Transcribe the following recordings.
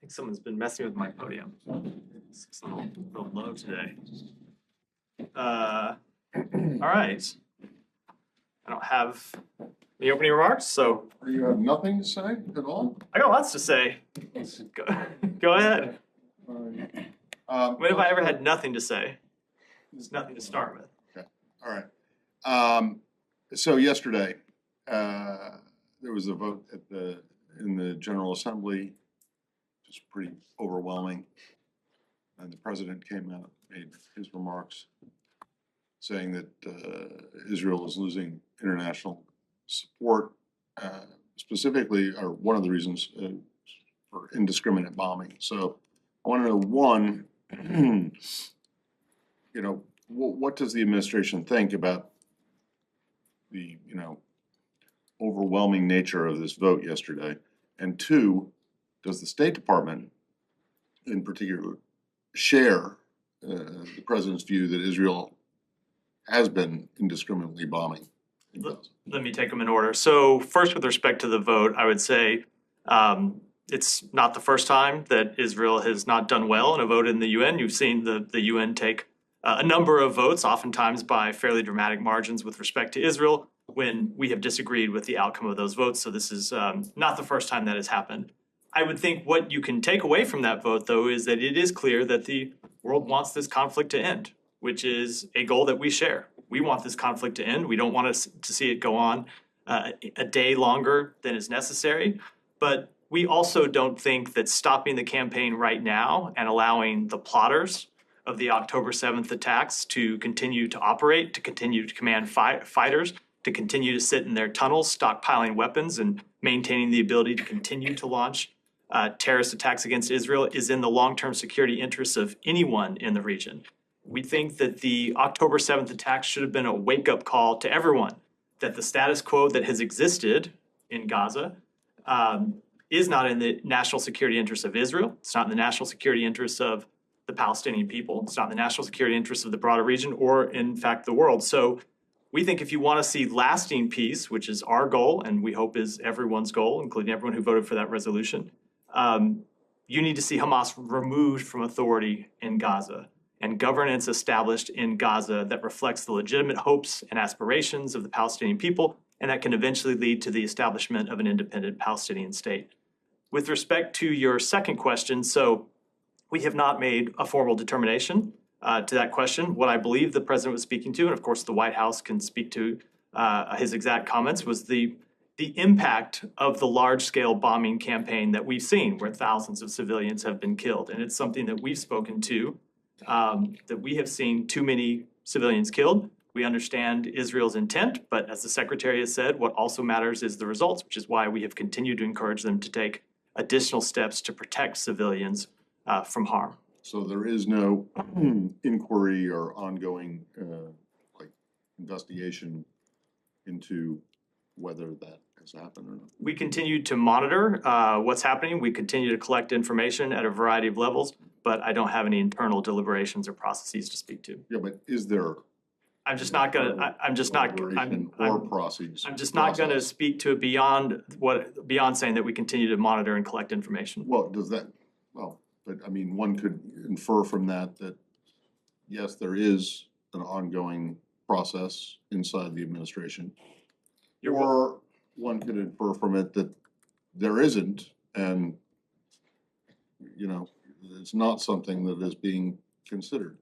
think someone's been messing with my podium. It's a little low today. All right. I don't have any opening remarks, so You have nothing to say at all? I got lots to say. Go ahead. When have I ever had nothing to say? There's nothing to start with. Okay. All right. So yesterday, there was a vote in the General Assembly, just pretty overwhelming. And the president came out, made his remarks, saying that Israel is losing international support, specifically, or one of the reasons for indiscriminate bombing. So I want to know, one, what does the administration think about the, overwhelming nature of this vote yesterday? And two, does the State Department in particular share the president's view that Israel has been indiscriminately bombing? Let me take them in order. So first, with respect to the vote, I would say it's not the first time that Israel has not done well in a vote in the UN. You've seen the UN take a number of votes, oftentimes by fairly dramatic margins with respect to Israel, when we have disagreed with the outcome of those votes. So this is not the first time that has happened. I would think what you can take away from that vote, though, is that it is clear that the world wants this conflict to end, which is a goal that we share. We want this conflict to end. We don't want to see it go on a day longer than is necessary. But we also don't think that stopping the campaign right now and allowing the plotters of the October 7th attacks to continue to operate, to continue to command fighters, to continue to sit in their tunnels, stockpiling weapons and maintaining the ability to continue to launch terrorist attacks against Israel is in the long-term security interests of anyone in the region. We think that the October 7th attacks should have been a wake-up call to everyone that the status quo that has existed in Gaza is not in the national security interests of Israel. It's not in the national security interests of the Palestinian people. It's not in the national security interests of the broader region or, in fact, the world. So we think if you want to see lasting peace, which is our goal and we hope is everyone's goal, including everyone who voted for that resolution, you need to see Hamas removed from authority in Gaza and governance established in Gaza that reflects the legitimate hopes and aspirations of the Palestinian people, and that can eventually lead to the establishment of an independent Palestinian state. With respect to your second question, so we have not made a formal determination to that question. What I believe the president was speaking to, and of course the White House can speak to his exact comments, was the impact of the large-scale bombing campaign that we've seen, where thousands of civilians have been killed. And it's something that we've spoken to, that we have seen too many civilians killed. We understand Israel's intent, but as the secretary has said, what also matters is the results, which is why we have continued to encourage them to take additional steps to protect civilians from harm. So there is no inquiry or ongoing investigation into whether that has happened or not? We continue to monitor what's happening. We continue to collect information at a variety of levels, but I don't have any internal deliberations or processes to speak to. Yeah, but is there? I'm just not going to. I'm just not. Process. I'm just not going to speak to it beyond saying that we continue to monitor and collect information. Well, does that? Well, but I mean, one could infer from that yes, there is an ongoing process inside the administration. Or one could infer from it that there isn't, and it's not something that is being considered.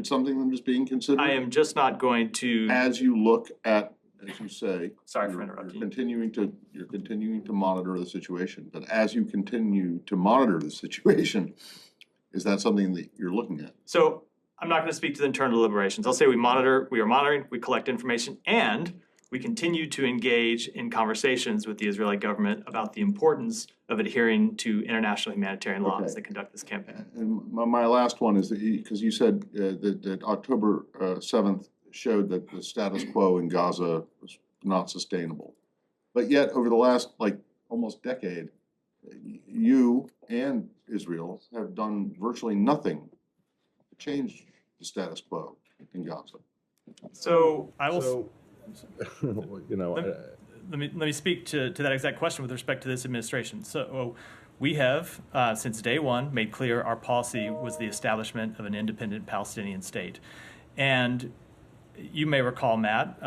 Something that is being considered. I am just not going to. As you look at, as you say, sorry for interrupting. You're continuing to monitor the situation, but as you continue to monitor the situation, is that something that you're looking at? So I'm not going to speak to the internal deliberations. I'll say we are monitoring, we collect information, and we continue to engage in conversations with the Israeli government about the importance of adhering to international humanitarian laws that conduct this campaign. And my last one is because you said that October 7th showed that the status quo in Gaza was not sustainable. But yet, over the last almost decade, you and Israel have done virtually nothing to change the status quo in Gaza. So I will. Let me speak to that exact question with respect to this administration. So we have, since day one, made clear our policy was the establishment of an independent Palestinian state. And you may recall, Matt,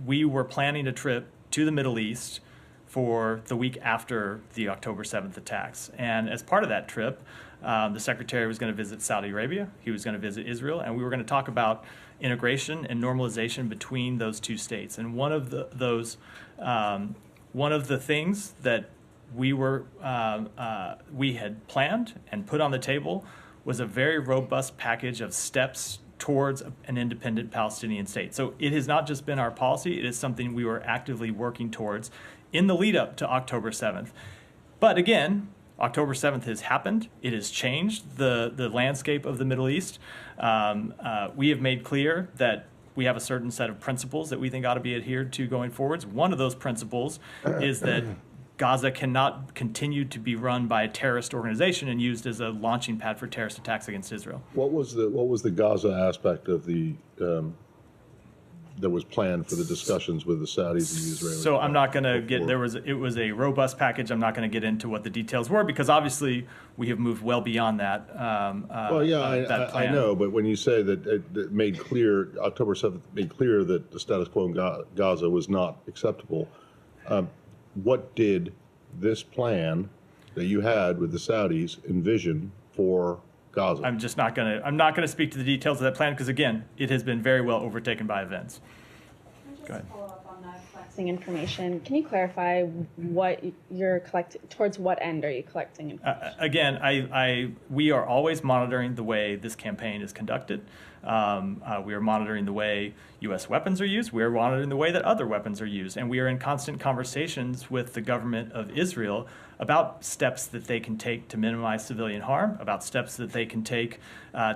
we were planning a trip to the Middle East for the week after the October 7th attacks. And as part of that trip, the Secretary was going to visit Saudi Arabia, he was going to visit Israel, and we were going to talk about integration and normalization between those two states. And one of the things that we had planned and put on the table was a very robust package of steps towards an independent Palestinian state. So it has not just been our policy, it is something we were actively working towards in the lead up to October 7th. But again, October 7th has happened. It has changed the landscape of the Middle East. We have made clear that we have a certain set of principles that we think ought to be adhered to going forwards. One of those principles is that Gaza cannot continue to be run by a terrorist organization and used as a launching pad for terrorist attacks against Israel. What was the Gaza aspect of the that was planned for the discussions with the Saudis and the Israelis? So I'm not going to get, it was a robust package. I'm not going to get into what the details were because obviously we have moved well beyond that. Well, yeah, I know, but when you say that it made clear, October 7th made clear that the status quo in Gaza was not acceptable, what did this plan that you had with the Saudis envision for Gaza? I'm not going to speak to the details of that plan because again, it has been very well overtaken by events. Go ahead. Follow up on that collecting information. Can you clarify what you're collecting, towards what end are you collecting information? Again, we are always monitoring the way this campaign is conducted. We are monitoring the way U.S. weapons are used. We are monitoring the way that other weapons are used. And we are in constant conversations with the government of Israel about steps that they can take to minimize civilian harm, about steps that they can take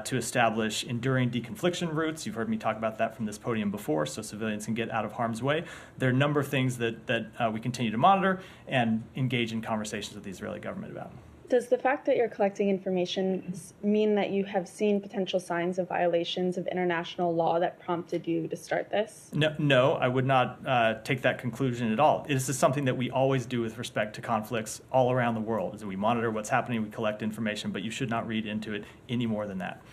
to establish enduring deconfliction routes. You've heard me talk about that from this podium before, so civilians can get out of harm's way. There are a number of things that we continue to monitor and engage in conversations with the Israeli government about. Does the fact that you're collecting information mean that you have seen potential signs of violations of international law that prompted you to start this? No, I would not take that conclusion at all. This is something that we always do with respect to conflicts all around the world. Is we monitor what's happening, we collect information, but you should not read into it any more than that.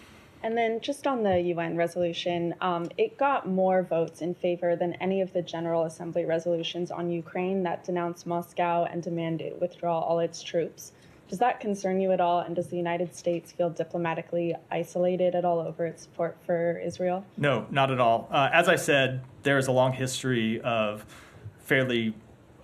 And then just on the UN resolution, it got more votes in favor than any of the General Assembly resolutions on Ukraine that denounced Moscow and demanded it withdraw all its troops. Does that concern you at all? And does the United States feel diplomatically isolated at all over its support for Israel? No, not at all. As I said, there is a long history of fairly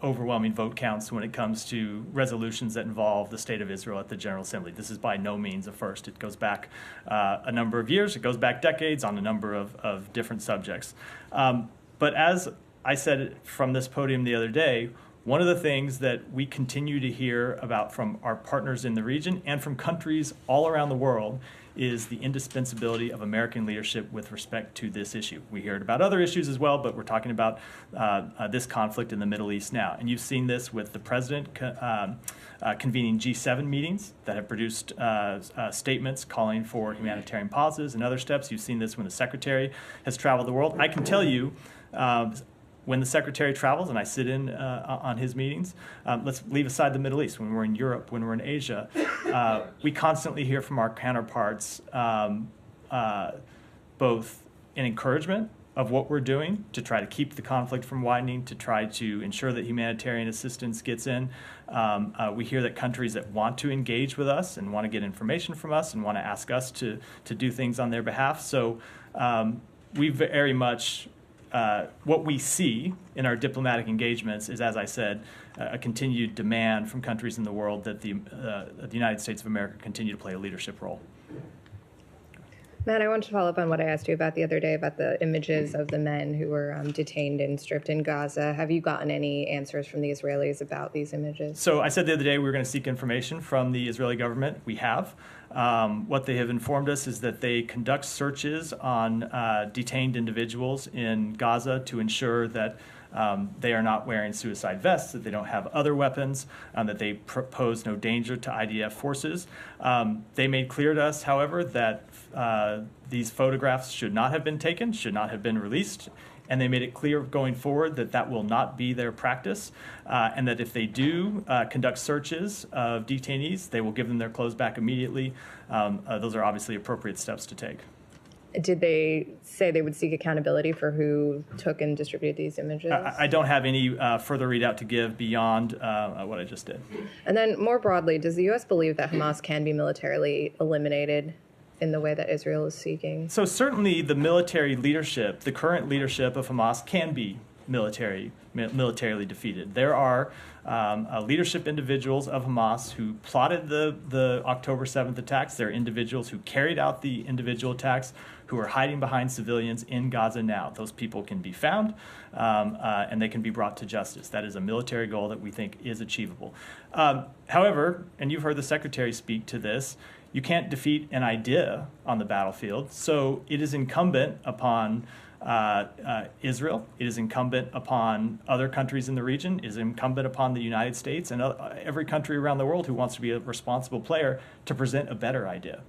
overwhelming vote counts when it comes to resolutions that involve the state of Israel at the General Assembly. This is by no means a first. It goes back a number of years. It goes back decades on a number of different subjects. But as I said from this podium the other day, one of the things that we continue to hear about from our partners in the region and from countries all around the world is the indispensability of American leadership with respect to this issue. We hear it about other issues as well, but we're talking about this conflict in the Middle East now. And you've seen this with the president convening G7 meetings that have produced statements calling for humanitarian pauses and other steps. You've seen this when the secretary has traveled the world. I can tell you, when the secretary travels, and I sit in on his meetings, let's leave aside the Middle East, when we're in Europe, when we're in Asia, we constantly hear from our counterparts both an encouragement of what we're doing to try to keep the conflict from widening, to try to ensure that humanitarian assistance gets in. We hear that countries that want to engage with us and want to get information from us and want to ask us to do things on their behalf. So we very much... what we see in our diplomatic engagements is, as I said, a continued demand from countries in the world that the United States of America continue to play a leadership role. Matt, I want to follow up on what I asked you about the other day about the images of the men who were detained and stripped in Gaza. Have you gotten any answers from the Israelis about these images? So I said the other day we were going to seek information from the Israeli government. We have. What they have informed us is that they conduct searches on detained individuals in Gaza to ensure that they are not wearing suicide vests, that they don't have other weapons, that they pose no danger to IDF forces. They made clear to us, however, that these photographs should not have been taken, should not have been released and they made it clear going forward that that will not be their practice, and that if they do conduct searches of detainees, they will give them their clothes back immediately. Those are obviously appropriate steps to take. Did they say they would seek accountability for who took and distributed these images? I don't have any further readout to give beyond what I just did. And then more broadly, does the U.S. believe that Hamas can be militarily eliminated in the way that Israel is seeking? So certainly the military leadership, the current leadership of Hamas can be militarily defeated. There are leadership individuals of Hamas who plotted the October 7th attacks. There are individuals who carried out the individual attacks who are hiding behind civilians in Gaza now. Those people can be found and they can be brought to justice. That is a military goal that we think is achievable. However, and you've heard the Secretary speak to this, you can't defeat an idea on the battlefield. So it is incumbent upon Israel, it is incumbent upon other countries in the region, it is incumbent upon the United States and every country around the world who wants to be a responsible player to present a better idea.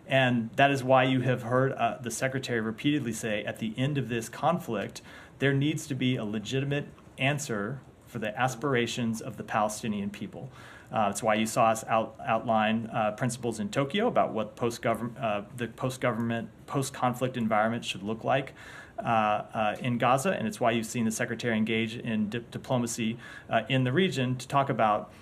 And that is why you have heard the Secretary repeatedly say at the end of this conflict, there needs to be a legitimate answer for the aspirations of the Palestinian people. It's why you saw us outline principles in Tokyo about what the post-conflict environment should look like in Gaza, and it's why you've seen the Secretary engage in diplomacy in the region to talk about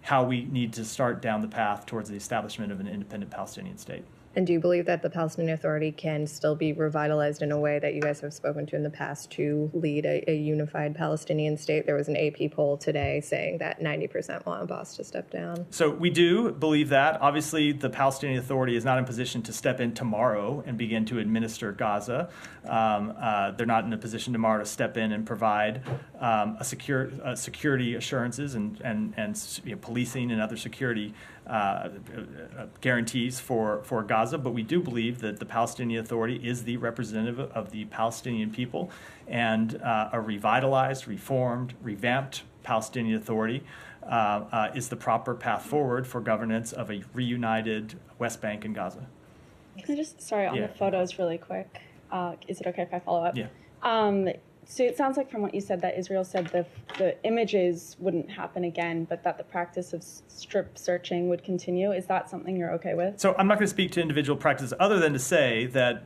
how we need to start down the path towards the establishment of an independent Palestinian state. And do you believe that the Palestinian Authority can still be revitalized in a way that you guys have spoken to in the past to lead a unified Palestinian state? There was an AP poll today saying that 90% want Abbas to step down. So we do believe that. Obviously, the Palestinian Authority is not in position to step in tomorrow and begin to administer Gaza. They're not in a position tomorrow to step in and provide security assurances and policing and other security guarantees for Gaza, but we do believe that the Palestinian Authority is the representative of the Palestinian people, and a revitalized, reformed, revamped Palestinian Authority is the proper path forward for governance of a reunited West Bank and Gaza. Can I just, sorry, on the photos really quick, is it okay if I follow up? Yeah. So it sounds like from what you said that Israel said the images wouldn't happen again, but that the practice of strip searching would continue. Is that something you're okay with? So I'm not going to speak to individual practices other than to say that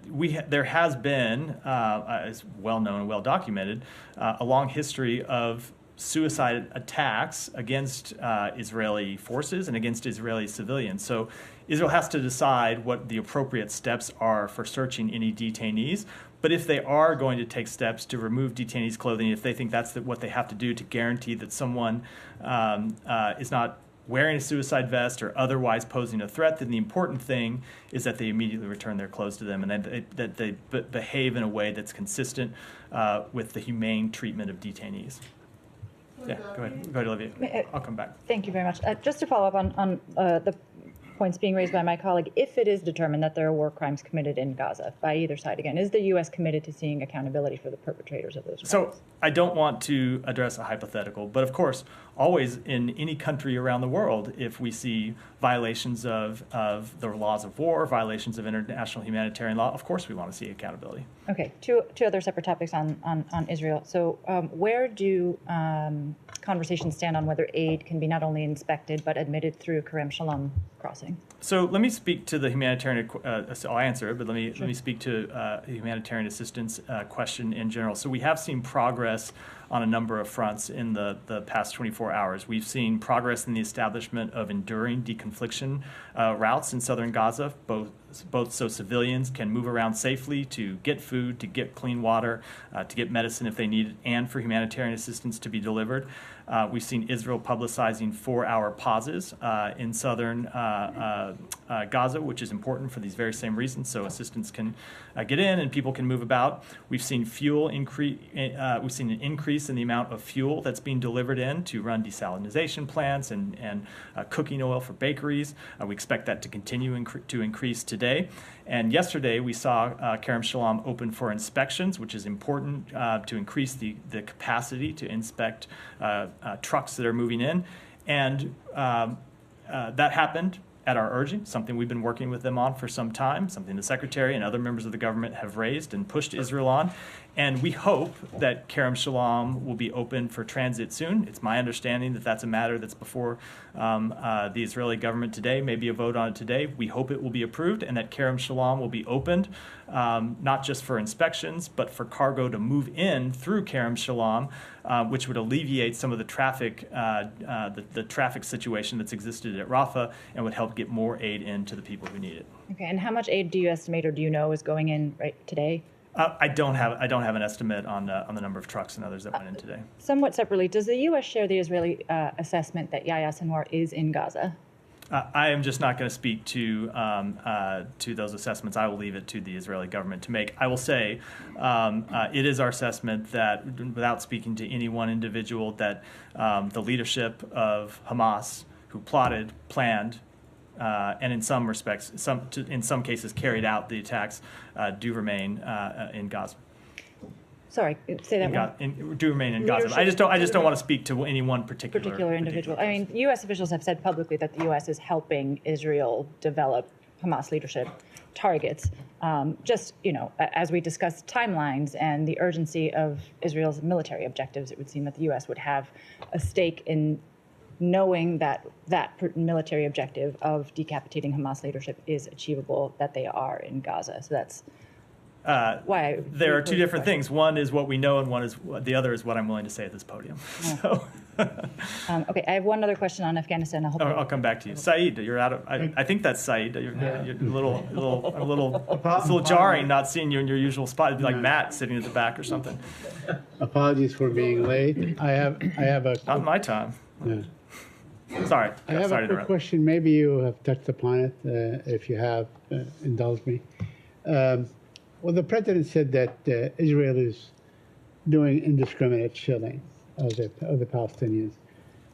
there has been, as well known and well documented, a long history of suicide attacks against Israeli forces and against Israeli civilians. So Israel has to decide what the appropriate steps are for searching any detainees. But if they are going to take steps to remove detainees' clothing, if they think that's what they have to do to guarantee that someone is not wearing a suicide vest or otherwise posing a threat, then the important thing is that they immediately return their clothes to them and that they behave in a way that's consistent with the humane treatment of detainees. Yeah, go ahead, Olivia. I'll come back. Thank you very much. Just to follow up on the points being raised by my colleague, if it is determined that there are war crimes committed in Gaza by either side, again, is the U.S. committed to seeing accountability for the perpetrators of those crimes? So I don't want to address a hypothetical, but of course, always in any country around the world, if we see violations of the laws of war, violations of international humanitarian law, of course we want to see accountability. Okay, two other separate topics on Israel. So where do conversations stand on whether aid can be not only inspected but admitted through Kerem Shalom crossing? So let me speak to the humanitarian. I'll answer it, but let me speak to humanitarian assistance question in general. So we have seen progress on a number of fronts in the past 24 hours. We've seen progress in the establishment of enduring deconfliction routes in southern Gaza, both so civilians can move around safely to get food, to get clean water, to get medicine if they need it, and for humanitarian assistance to be delivered. We've seen Israel publicizing 4-hour pauses in southern Gaza, which is important for these very same reasons, so assistance can get in and people can move about. We've seen fuel increase. We've seen an increase in the amount of fuel that's being delivered in to run desalination plants and cooking oil for bakeries. We expect that to continue to increase today. And yesterday we saw Kerem Shalom open for inspections, which is important to increase the capacity to inspect trucks that are moving in. And that happened at our urging, something we've been working with them on for some time, something the Secretary and other members of the government have raised and pushed Israel on. And we hope that Kerem Shalom will be open for transit soon. It's my understanding that that's a matter that's before the Israeli government today, maybe a vote on it today. We hope it will be approved and that Kerem Shalom will be opened, not just for inspections, but for cargo to move in through Kerem Shalom, which would alleviate some of the traffic, the traffic situation that's existed at Rafah and would help get more aid in to the people who need it. Okay, and how much aid do you estimate or do you know is going in right today? I don't have an estimate on the number of trucks and others that went in today. Somewhat separately, does the U.S. share the Israeli assessment that Yahya Sinwar is in Gaza? I am just not going to speak to those assessments. I will leave it to the Israeli government to make. I will say it is our assessment that, without speaking to any one individual, that the leadership of Hamas, who plotted, planned, and in some respects, in some cases carried out the attacks, do remain in Gaza. Sorry, say that one. Do remain in Gaza. I just don't want to speak to any one particular individual. I mean, U.S. officials have said publicly that the U.S. is helping Israel develop Hamas leadership targets. Just, as we discussed timelines and the urgency of Israel's military objectives, it would seem that the U.S. would have a stake in knowing that military objective of decapitating Hamas leadership is achievable, that they are in Gaza. So that's why there are two different things. One is what we know, and the other is what I'm willing to say at this podium. So. Okay, I have one other question on Afghanistan. I'll come back to you, Saeed. You're out of. I think that's Saeed. You're a little jarring not seeing you in your usual spot. It'd be like Matt sitting at the back or something. Apologies for being late. I have a. Not my time. Yeah. Sorry. I have a quick question. Maybe you have touched upon it. If you have, indulge me. Well, the president said that Israel is doing indiscriminate shelling of the Palestinians.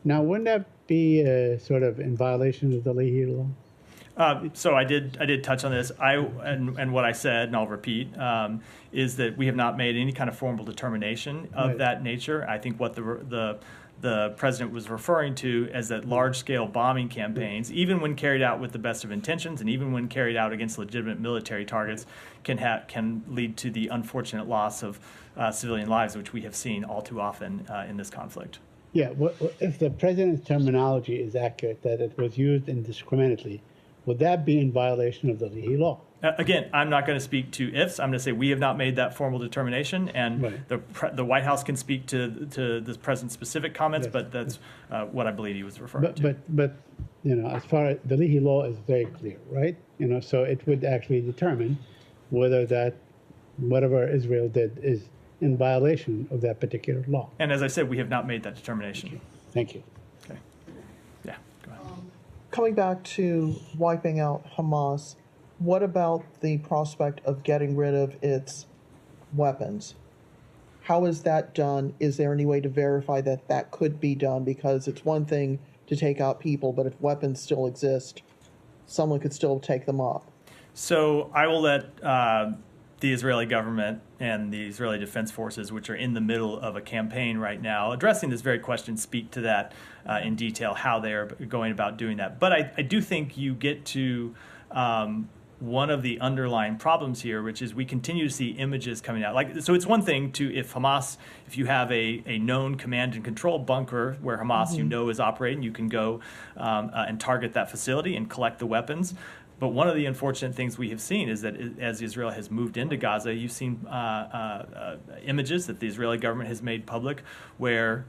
Now, wouldn't that be sort of in violation of the Leahy law? So I did touch on this. And what I said, and I'll repeat, is that we have not made any kind of formal determination of that nature. I think what the president was referring to as that large-scale bombing campaigns, even when carried out with the best of intentions, and even when carried out against legitimate military targets, can lead to the unfortunate loss of civilian lives, which we have seen all too often in this conflict. Yeah, if the president's terminology is accurate, that it was used indiscriminately, would that be in violation of the Leahy law? Again, I'm not going to speak to ifs. I'm going to say we have not made that formal determination, and the White House can speak to the president's specific comments, but that's what I believe he was referring to. But as far as the Leahy law is very clear, right? So it would actually determine whether that whatever Israel did is in violation of that particular law. And as I said, we have not made that determination. Thank you. Okay. Yeah. Go ahead. Coming back to wiping out Hamas. What about the prospect of getting rid of its weapons? How is that done? Is there any way to verify that that could be done? Because it's one thing to take out people, but if weapons still exist, someone could still take them off. So I will let the Israeli government and the Israeli Defense Forces, which are in the middle of a campaign right now, addressing this very question, speak to that in detail, how they are going about doing that. But I do think you get to one of the underlying problems here, which is we continue to see images coming out. So it's one thing if you have a known command and control bunker where Hamas is operating, you can go and target that facility and collect the weapons. But one of the unfortunate things we have seen is that as Israel has moved into Gaza, you've seen images that the Israeli government has made public where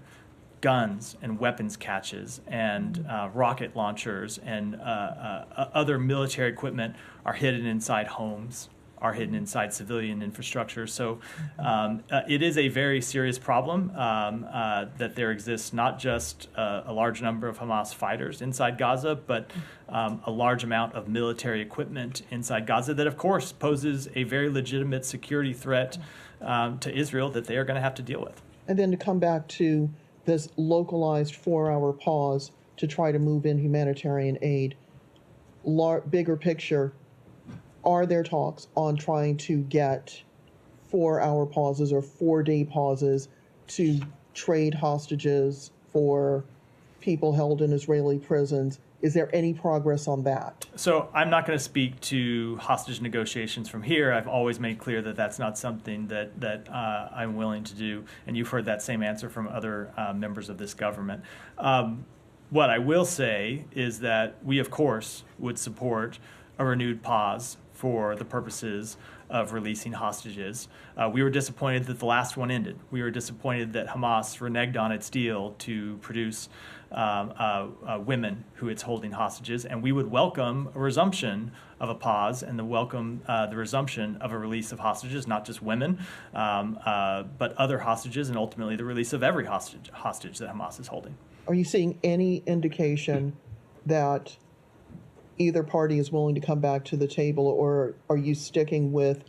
guns and weapons caches and rocket launchers and other military equipment are hidden inside homes, are hidden inside civilian infrastructure. So it is a very serious problem that there exists not just a large number of Hamas fighters inside Gaza, but a large amount of military equipment inside Gaza that, of course, poses a very legitimate security threat to Israel that they are going to have to deal with. And then to come back to this localized 4-hour pause to try to move in humanitarian aid, bigger picture, are there talks on trying to get 4-hour pauses or 4-day pauses to trade hostages for people held in Israeli prisons. Is there any progress on that? So I'm not going to speak to hostage negotiations from here. I've always made clear that that's not something that I'm willing to do, and you've heard that same answer from other members of this government. What I will say is that we, of course, would support a renewed pause for the purposes of releasing hostages. We were disappointed that the last one ended. We were disappointed that Hamas reneged on its deal to produce women who it's holding hostages, and we would welcome a resumption of a pause and the resumption of a release of hostages, not just women, but other hostages, and ultimately the release of every hostage that Hamas is holding. Are you seeing any indication that either party is willing to come back to the table, or are you sticking with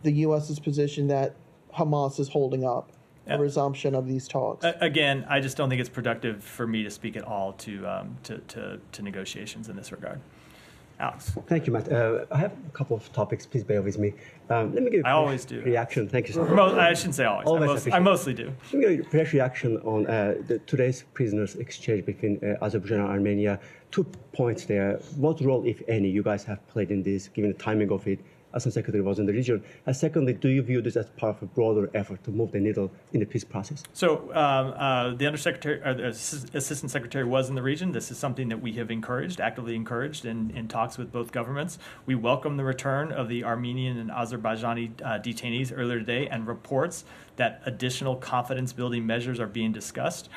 the U.S.'s position that Hamas is holding up a resumption of these talks? Again, I just don't think it's productive for me to speak at all to negotiations in this regard. Alex. Thank you, Matt. I have a couple of topics. Please bear with me. Let me give I always do. Reaction. Thank you so much. I shouldn't say always. I mostly do. Let me give you a fresh reaction on today's prisoners exchange between Azerbaijan and Armenia. 2 points there. What role, if any, you guys have played in this, given the timing of it? Assistant Secretary was in the region. And secondly, do you view this as part of a broader effort to move the needle in the peace process? So the Undersecretary, or the Assistant Secretary was in the region. This is something that we have actively encouraged in talks with both governments. We welcome the return of the Armenian and Azerbaijani detainees earlier today, and reports that additional confidence-building measures are being discussed.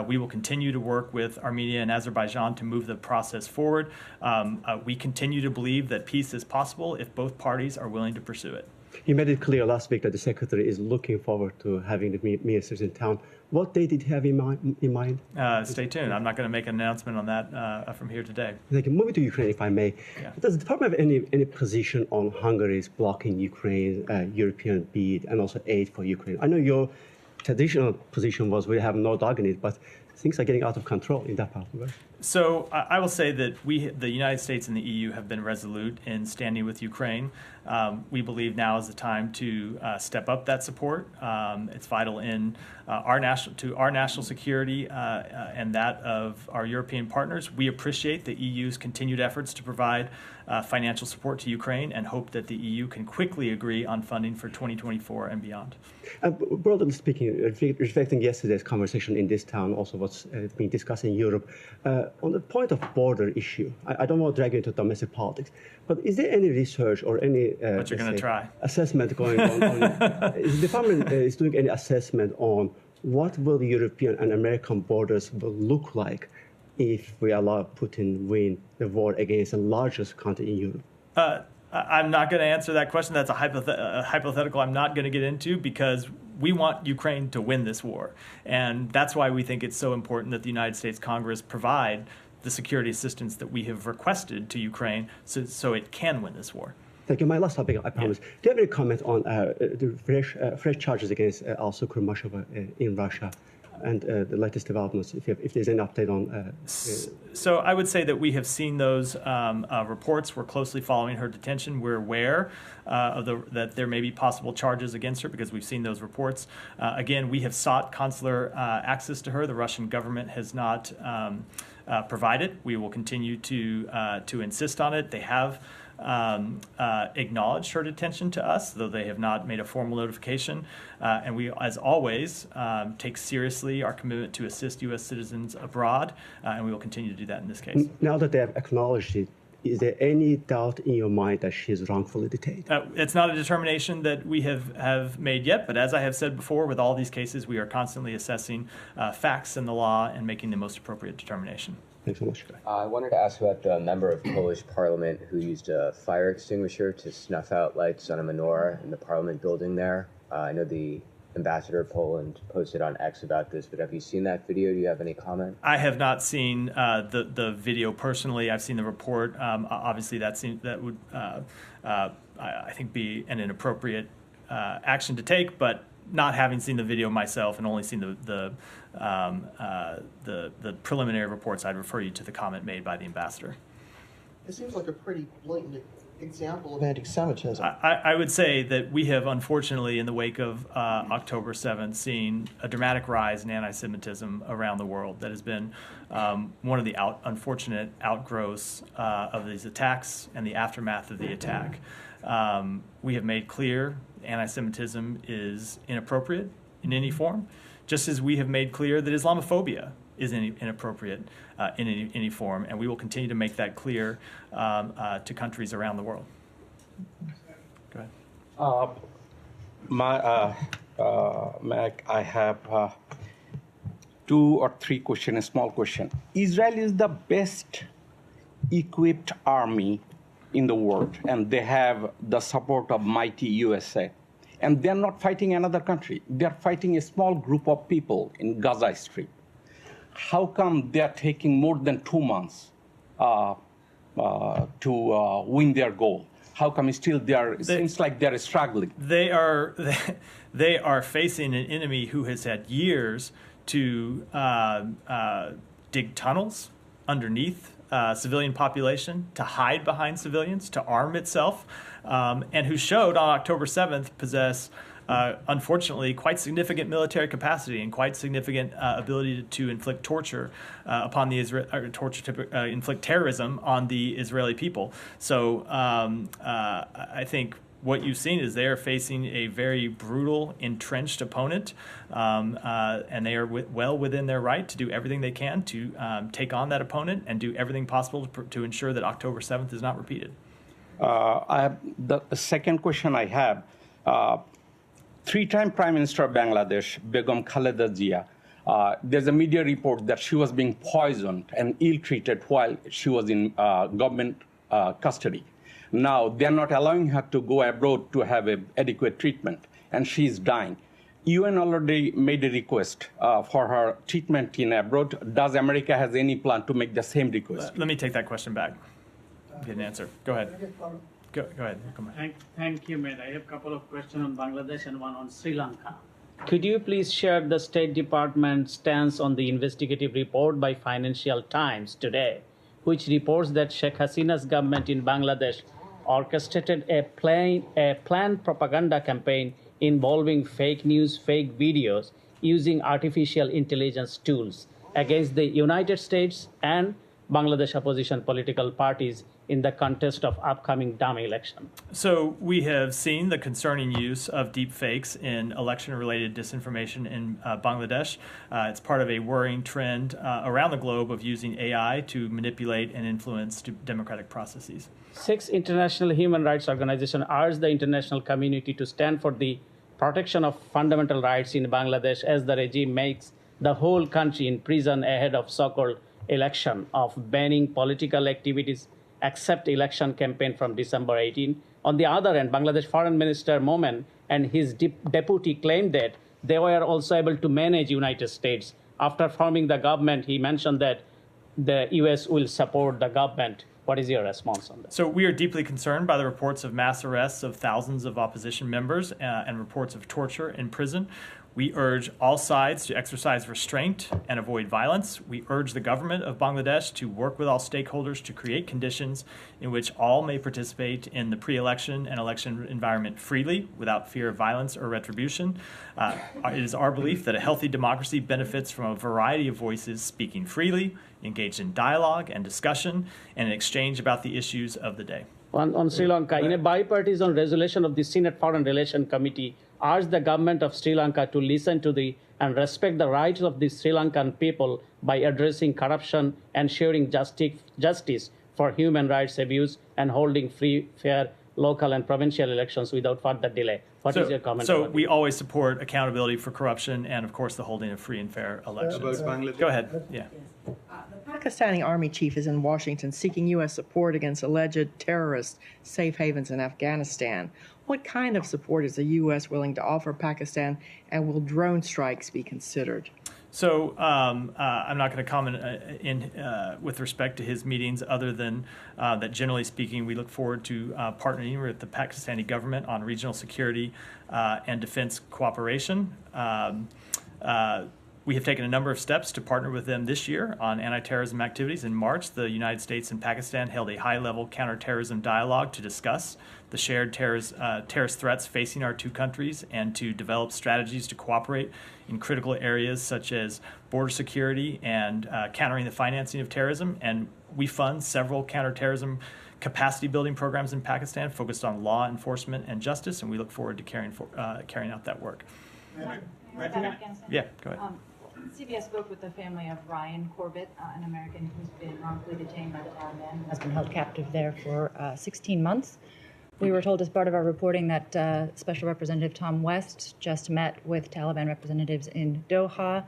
We will continue to work with Armenia and Azerbaijan to move the process forward. We continue to believe that peace is possible if both parties are willing to pursue it. You made it clear last week that the Secretary is looking forward to having the ministers in town. What date did you have in mind? Stay tuned. I'm not going to make an announcement on that from here today. Thank you. Moving to Ukraine, if I may. Yeah. Does the department have any position on Hungary's blocking Ukraine's European bid and also aid for Ukraine? I know your traditional position was we have no dog in it, but things are getting out of control in that part of the world. So I will say that the United States and the EU have been resolute in standing with Ukraine. We believe now is the time to step up that support. It's vital in our national security and that of our European partners. We appreciate the EU's continued efforts to provide financial support to Ukraine and hope that the EU can quickly agree on funding for 2024 and beyond. Broadly speaking, reflecting yesterday's conversation in this town, also what's being discussed in Europe, on the point of border issue, I don't want to drag you into domestic politics, but is there any research or any but you're going to try. Assessment going on? Is the department is doing any assessment on what will the European and American borders will look like if we allow Putin win the war against the largest country in Europe? I'm not going to answer that question. That's a hypothetical I'm not going to get into, because we want Ukraine to win this war. And that's why we think it's so important that the United States Congress provide the security assistance that we have requested to Ukraine so it can win this war. Thank you. My last topic, I promise. Yeah. Do you have any comment on the fresh charges against Al-Sukur Mashova in Russia and the latest developments, if there's any update on... So I would say that we have seen those reports. We're closely following her detention. We're aware that there may be possible charges against her because we've seen those reports. Again, we have sought consular access to her. The Russian government has not provided. We will continue to insist on it. They have acknowledged her detention to us, though they have not made a formal notification. And we, as always, take seriously our commitment to assist U.S. citizens abroad, and we will continue to do that in this case. Now that they have acknowledged it, is there any doubt in your mind that she is wrongfully detained? It's not a determination that we have made yet, but as I have said before, with all these cases, we are constantly assessing facts and the law and making the most appropriate determination. Thanks so much. I wanted to ask about the member of Polish Parliament who used a fire extinguisher to snuff out lights on a menorah in the Parliament building there. I know the ambassador of Poland posted on X about this, but have you seen that video? Do you have any comment? I have not seen the video personally. I've seen the report. Obviously, that would I think be an inappropriate action to take, but not having seen the video myself and only seen the preliminary reports, I'd refer you to the comment made by the ambassador. It seems like a pretty blatant example of anti-Semitism. I would say that we have, unfortunately, in the wake of October 7th, seen a dramatic rise in anti-Semitism around the world. That has been one of the unfortunate outgrowths of these attacks and the aftermath of the attack. We have made clear anti-Semitism is inappropriate in any form, just as we have made clear that Islamophobia is inappropriate in any form, and we will continue to make that clear to countries around the world. Go ahead. Mac, I have 2 or 3 questions, a small question. Israel is the best equipped army in the world, and they have the support of mighty USA. And they're not fighting another country. They're fighting a small group of people in Gaza Strip. How come they're taking more than 2 months to win their goal? How come still it seems like they're struggling? They are facing an enemy who has had years to dig tunnels underneath civilian population, to hide behind civilians, to arm itself, and who showed on October 7th possess, unfortunately, quite significant military capacity and quite significant ability to inflict torture upon the inflict terrorism on the Israeli people. So I think what you've seen is they are facing a very brutal, entrenched opponent, and they are well within their right to do everything they can to take on that opponent and do everything possible to ensure that October 7th is not repeated. The second question I have, 3-time Prime Minister of Bangladesh, Begum Khaleda Zia, there's a media report that she was being poisoned and ill-treated while she was in government custody. Now, they're not allowing her to go abroad to have adequate treatment, and she's dying. UN already made a request for her treatment in abroad. Does America has any plan to make the same request? Let me take that question back. Get an answer. Go ahead. Go ahead. Come on. Thank you, Matt. I have a couple of questions on Bangladesh and one on Sri Lanka. Could you please share the State Department's stance on the investigative report by Financial Times today, which reports that Sheikh Hasina's government in Bangladesh orchestrated a planned propaganda campaign involving fake news, fake videos, using artificial intelligence tools against the United States and Bangladesh opposition political parties in the contest of upcoming dummy election. So we have seen the concerning use of deep fakes in election-related disinformation in Bangladesh. It's part of a worrying trend around the globe of using AI to manipulate and influence democratic processes. 6 international human rights organizations urge the international community to stand for the protection of fundamental rights in Bangladesh as the regime makes the whole country in prison ahead of so-called election, of banning political activities except election campaign from December 18. On the other hand, Bangladesh Foreign Minister Momen and his deputy claimed that they were also able to manage United States. After forming the government, he mentioned that the U.S. will support the government. What is your response on that? So we are deeply concerned by the reports of mass arrests of thousands of opposition members and reports of torture in prison. We urge all sides to exercise restraint and avoid violence. We urge the government of Bangladesh to work with all stakeholders to create conditions in which all may participate in the pre-election and election environment freely, without fear of violence or retribution. It is our belief that a healthy democracy benefits from a variety of voices speaking freely, engaged in dialogue and discussion, and an exchange about the issues of the day. On Sri Lanka, in a bipartisan resolution of the Senate Foreign Relations Committee, urged the government of Sri Lanka to listen to and respect the rights of the Sri Lankan people by addressing corruption, ensuring justice for human rights abuse, and holding free, fair, local and provincial elections without further delay. What is your comment? So we always support accountability for corruption and, of course, the holding of free and fair elections. Go ahead. Yeah. The Pakistani army chief is in Washington seeking U.S. support against alleged terrorist safe havens in Afghanistan. What kind of support is the U.S. willing to offer Pakistan, and will drone strikes be considered? So I'm not going to comment with respect to his meetings, other than that generally speaking, we look forward to partnering with the Pakistani government on regional security and defense cooperation. We have taken a number of steps to partner with them this year on anti-terrorism activities. In March, the United States and Pakistan held a high-level counterterrorism dialogue to discuss the shared terrorist threats facing our two countries and to develop strategies to cooperate in critical areas such as border security and countering the financing of terrorism. And we fund several counterterrorism capacity building programs in Pakistan focused on law enforcement and justice, and we look forward to carrying out that work. Yeah, go ahead. CBS spoke with the family of Ryan Corbett, an American who's been wrongfully detained by the Taliban, has been held captive there for 16 months. We were told as part of our reporting that Special Representative Tom West just met with Taliban representatives in Doha,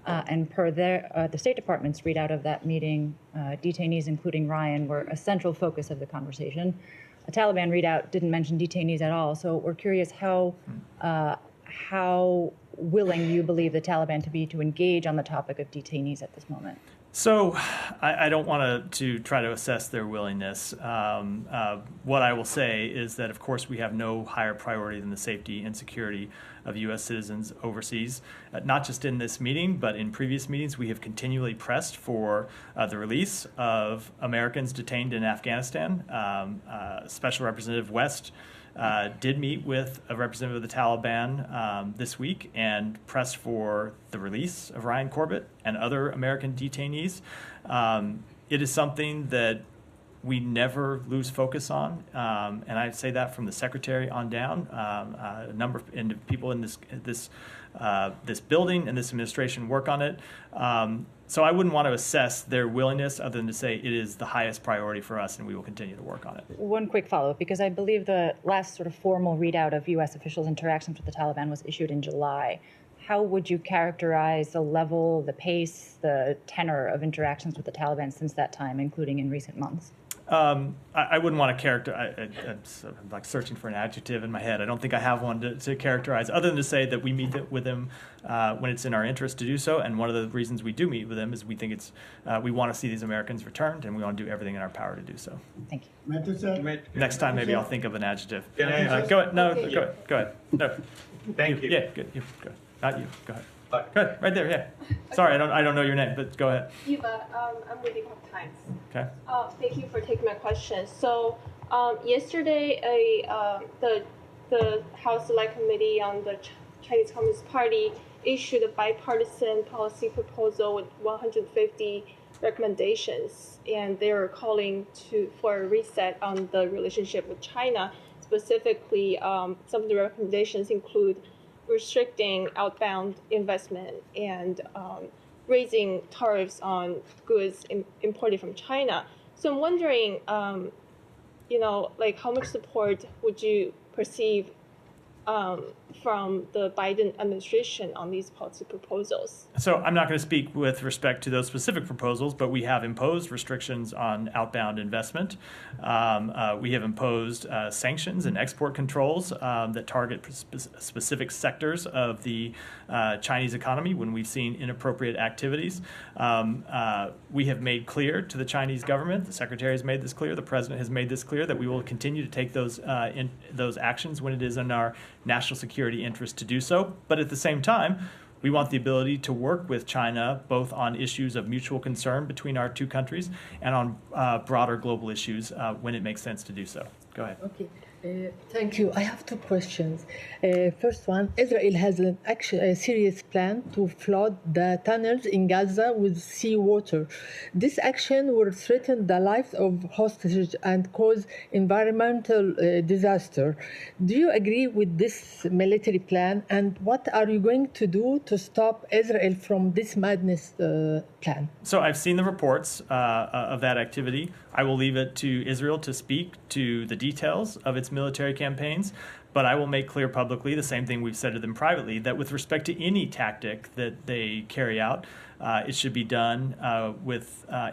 and per the State Department's readout of that meeting, detainees, including Ryan, were a central focus of the conversation. A Taliban readout didn't mention detainees at all, so we're curious how willing you believe the Taliban to be to engage on the topic of detainees at this moment. So I don't want to try to assess their willingness. What I will say is that, of course, we have no higher priority than the safety and security of U.S. citizens overseas. Not just in this meeting, but in previous meetings, we have continually pressed for the release of Americans detained in Afghanistan. Special Representative West did meet with a representative of the Taliban this week and pressed for the release of Ryan Corbett and other American detainees. It is something that we never lose focus on, and I'd say that from the secretary on down. A number of people in this building and this administration work on it. So I wouldn't want to assess their willingness other than to say it is the highest priority for us and we will continue to work on it. One quick follow-up, because I believe the last sort of formal readout of U.S. officials' interactions with the Taliban was issued in July. How would you characterize the level, the pace, the tenor of interactions with the Taliban since that time, including in recent months? I wouldn't want to characterize. I'm like searching for an adjective in my head. I don't think I have one to characterize, other than to say that we meet with them when it's in our interest to do so. And one of the reasons we do meet with them is we think we want to see these Americans returned, and we want to do everything in our power to do so. Thank you. Next time, maybe I'll think of an adjective. Can I Go ahead. No, okay. Go ahead. No. Thank you. Yeah, good. You, go ahead. Not you. Go ahead. Good, right there. Yeah. Sorry, I don't know your name, but go ahead. Eva, I'm with the Epoch Times. Okay. Thank you for taking my question. So yesterday, the House Select Committee on the Chinese Communist Party issued a bipartisan policy proposal with 150 recommendations, and they're calling for a reset on the relationship with China. Specifically, some of the recommendations include restricting outbound investment and raising tariffs on goods imported from China. So I'm wondering, how much support would you perceive from the Biden administration on these policy proposals? So I'm not going to speak with respect to those specific proposals, but we have imposed restrictions on outbound investment. We have imposed sanctions and export controls that target specific sectors of the Chinese economy when we've seen inappropriate activities. We have made clear to the Chinese government, the Secretary has made this clear, the President has made this clear, that we will continue to take those actions when it is in our national security interest to do so. But at the same time, we want the ability to work with China both on issues of mutual concern between our two countries and on broader global issues when it makes sense to do so. Go ahead. Okay. Thank you. I have two questions. First one, Israel has a serious plan to flood the tunnels in Gaza with seawater. This action will threaten the lives of hostages and cause environmental disaster. Do you agree with this military plan? And what are you going to do to stop Israel from this madness plan? So I've seen the reports of that activity. I will leave it to Israel to speak to the details of its military campaigns, but I will make clear publicly the same thing we've said to them privately, that with respect to any tactic that they carry out, it should be done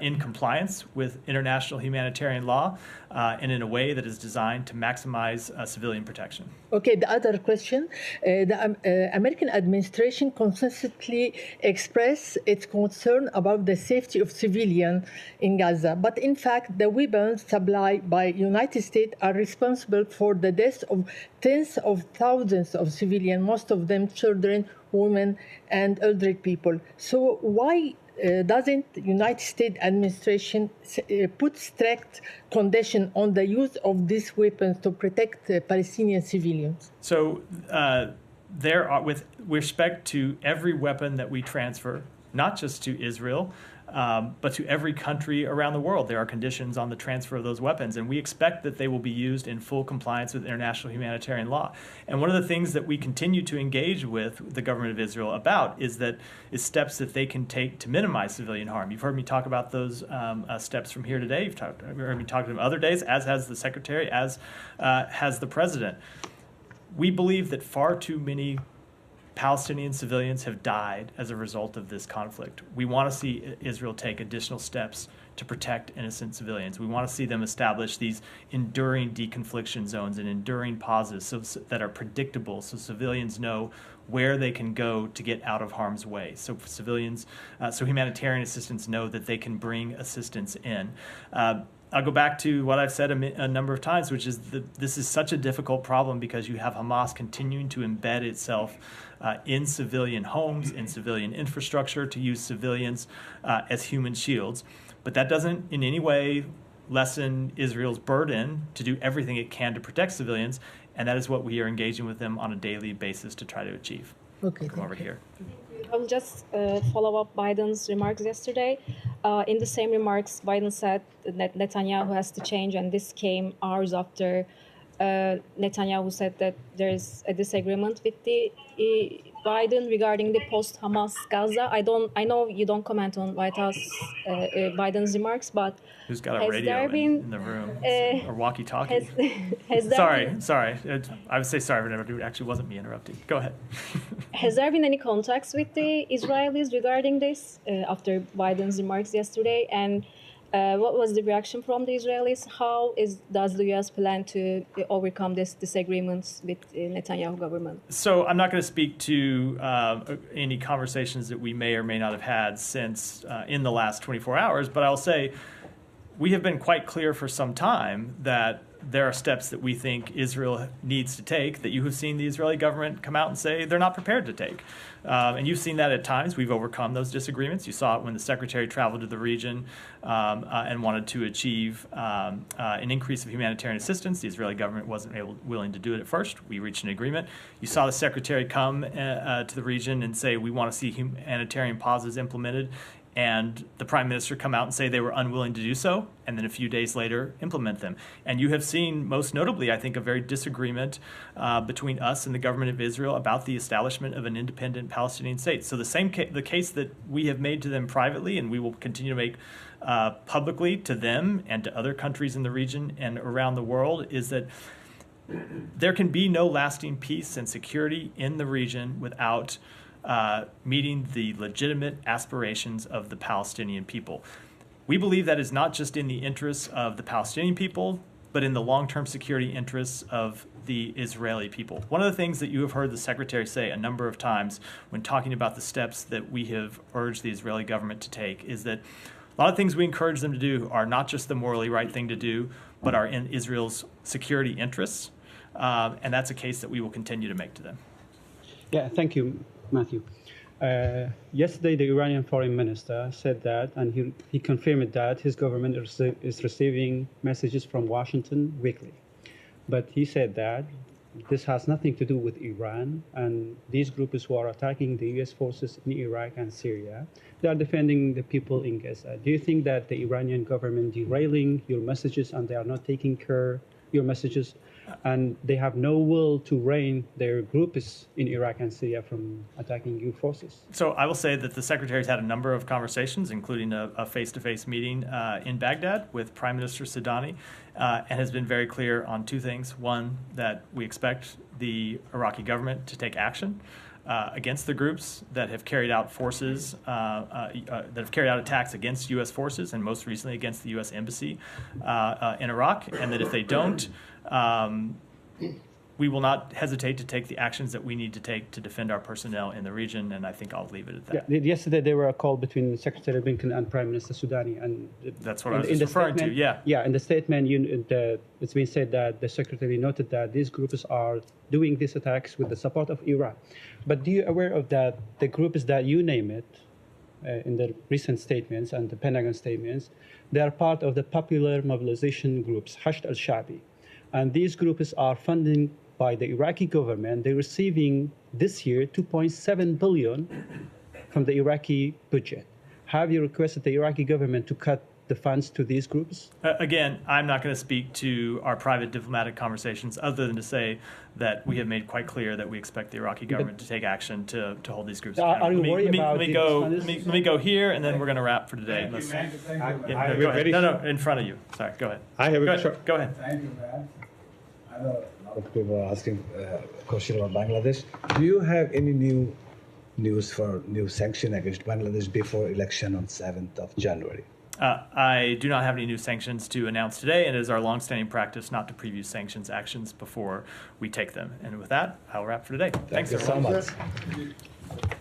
in compliance with international humanitarian law and in a way that is designed to maximize civilian protection. Okay, the other question. The American administration consistently expressed its concern about the safety of civilians in Gaza. But in fact, the weapons supplied by United States are responsible for the deaths of tens of thousands of civilians, most of them children, women, and elderly people. So why doesn't the United States administration put strict condition on the use of these weapons to protect Palestinian civilians? So there are, with respect to every weapon that we transfer, not just to Israel, but to every country around the world, there are conditions on the transfer of those weapons, and we expect that they will be used in full compliance with international humanitarian law. And one of the things that we continue to engage with the government of Israel about is steps that they can take to minimize civilian harm. You've heard me talk about those steps from here today. You've heard me talk to them other days, as has the Secretary, as has the President. We believe that far too many Palestinian civilians have died as a result of this conflict. We want to see Israel take additional steps to protect innocent civilians. We want to see them establish these enduring deconfliction zones and enduring pauses that are predictable, so civilians know where they can go to get out of harm's way. So civilians, so humanitarian assistants know that they can bring assistance in. I'll go back to what I've said a number of times, which is this is such a difficult problem because you have Hamas continuing to embed itself in civilian homes, in civilian infrastructure, to use civilians as human shields. But that doesn't in any way lessen Israel's burden to do everything it can to protect civilians, and that is what we are engaging with them on a daily basis to try to achieve. Okay. Come over here. I'll just follow up Biden's remarks yesterday. In the same remarks, Biden said that Netanyahu has to change, and this came hours after Netanyahu said that there's a disagreement with the Biden regarding the post-Hamas Gaza. I know you don't comment on White House Biden's remarks, but who's got a radio in the room or walkie-talkie? Sorry. I would say sorry for interrupting. It actually wasn't me interrupting. Go ahead. Has there been any contacts with the Israelis regarding this after Biden's remarks yesterday? And what was the reaction from the Israelis? How does the U.S. plan to overcome these disagreements with the Netanyahu government? So I'm not going to speak to any conversations that we may or may not have had since in the last 24 hours, but I'll say we have been quite clear for some time that there are steps that we think Israel needs to take that you have seen the Israeli government come out and say they're not prepared to take. And you've seen that at times. We've overcome those disagreements. You saw it when the Secretary traveled to the region and wanted to achieve an increase of humanitarian assistance. The Israeli government wasn't willing to do it at first. We reached an agreement. You saw the Secretary come to the region and say, we want to see humanitarian pauses implemented, and the Prime Minister come out and say they were unwilling to do so, and then a few days later implement them. And you have seen, most notably, I think, a very disagreement between us and the government of Israel about the establishment of an independent Palestinian state. So the case that we have made to them privately, and we will continue to make publicly to them and to other countries in the region and around the world, is that there can be no lasting peace and security in the region without meeting the legitimate aspirations of the Palestinian people. We believe that is not just in the interests of the Palestinian people, but in the long-term security interests of the Israeli people. One of the things that you have heard the Secretary say a number of times when talking about the steps that we have urged the Israeli government to take is that a lot of things we encourage them to do are not just the morally right thing to do, but are in Israel's security interests. And that's a case that we will continue to make to them. Yeah, thank you, Matthew. Yesterday, the Iranian foreign minister said that, and he confirmed that his government is receiving messages from Washington weekly. But he said that this has nothing to do with Iran, and these groups who are attacking the U.S. forces in Iraq and Syria, they are defending the people in Gaza. Do you think that the Iranian government derailing your messages and they are not taking care of your messages, and they have no will to rein their groups in Iraq and Syria from attacking your forces? So I will say that the Secretary's had a number of conversations, including a face-to-face meeting in Baghdad with Prime Minister Sudani, and has been very clear on two things. One, that we expect the Iraqi government to take action against the groups that have carried out attacks against U.S. forces, and most recently against the U.S. Embassy in Iraq, and that if they don't, we will not hesitate to take the actions that we need to take to defend our personnel in the region, and I think I'll leave it at that. Yeah, yesterday there were a call between Secretary Blinken and Prime Minister Soudani, and that's what I was just referring to. Yeah. Yeah, in the statement, it's been said that the Secretary noted that these groups are doing these attacks with the support of Iran. But do you aware of that the groups that you name it in the recent statements and the Pentagon statements, they are part of the popular mobilization groups, Hashd al-Sha'bi, and these groups are funded by the Iraqi government. They're receiving this year 2.7 billion from the Iraqi budget. Have you requested the Iraqi government to cut the funds to these groups? Again, I'm not going to speak to our private diplomatic conversations other than to say that we have made quite clear that we expect the Iraqi government to take action to hold these groups accountable. Are you worried about let me go here, and then then we're going to wrap for today. Go ahead. No, in front of you. Sorry, go ahead. Go ahead. Thank you, man. I know a lot of people are asking a question about Bangladesh. Do you have any new news for new sanction against Bangladesh before election on 7th of January? I do not have any new sanctions to announce today, and it is our longstanding practice not to preview sanctions actions before we take them. And with that, I'll wrap for today. Thanks, you everyone. so much.